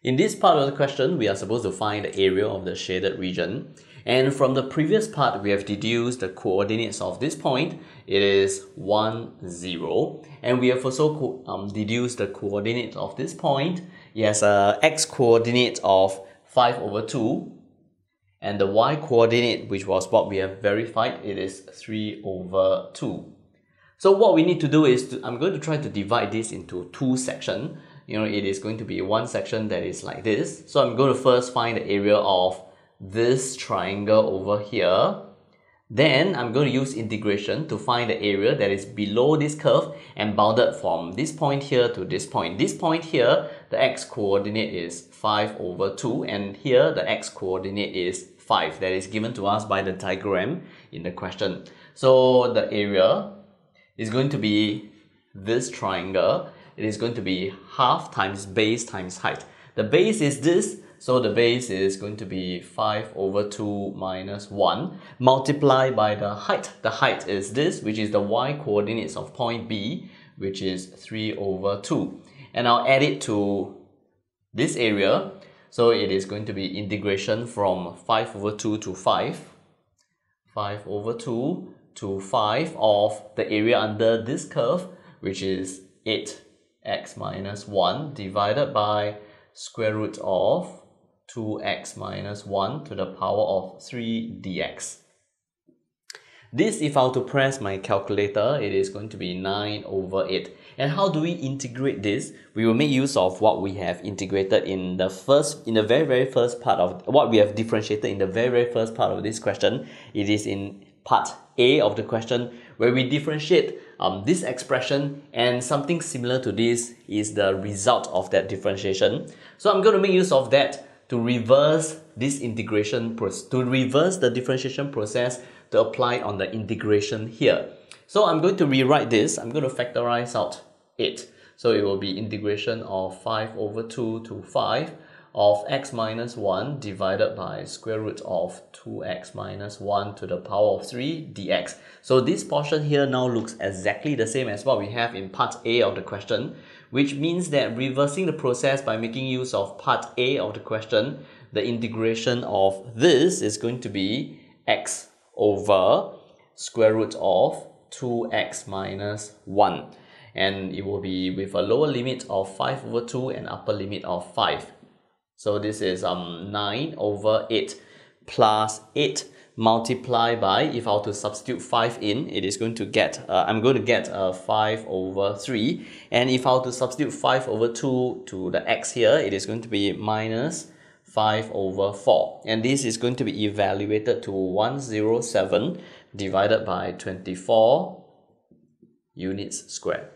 In this part of the question, we are supposed to find the area of the shaded region. And from the previous part, we have deduced the coordinates of this point. It is 1, 0. And we have also deduced the coordinates of this point. It has a x-coordinate of 5 over 2. And the y-coordinate, which was what we have verified, it is 3 over 2. So what we need to do is, I'm going to try to divide this into two sections. It is going to be one section that is like this. So I'm going to first find the area of this triangle over here. Then I'm going to use integration to find the area that is below this curve and bounded from this point here to this point. This point here, the x-coordinate is 5 over 2, and here the x-coordinate is 5. That is given to us by the diagram in the question. So the area is going to be this triangle. It is going to be half times base times height. The base is this, so the base is going to be 5 over 2 minus 1 multiplied by the height. The height is this, which is the y-coordinates of point B, which is 3 over 2. And I'll add it to this area, so it is going to be integration from 5 over 2 to 5. 5 over 2 to 5 of the area under this curve, which is 8x minus 1 divided by square root of 2x minus 1 to the power of 3 dx. This, if I were to press my calculator, it is going to be 9 over 8. And how do we integrate this? We will make use of what we have integrated in the very first part of what we have differentiated in the very first part of this question. It is in part A of the question, where we differentiate this expression, and something similar to this is the result of that differentiation. So I'm going to make use of that to reverse this integration process, to reverse the differentiation process to apply on the integration here. So I'm going to rewrite this. I'm going to factorize out 8. So it will be integration of 5 over 2 to 5 of x minus 1 divided by square root of 2x minus 1 to the power of 3 dx. So this portion here now looks exactly the same as what we have in part A of the question, which means that reversing the process by making use of part A of the question, the integration of this is going to be x over square root of 2x minus 1. And it will be with a lower limit of 5 over 2 and upper limit of 5. So this is 9 over 8 plus 8 multiplied by, if I were to substitute 5 in, it is going to get, I'm going to get 5 over 3. And if I were to substitute 5 over 2 to the x here, it is going to be minus 5 over 4. And this is going to be evaluated to 107 divided by 24 units squared.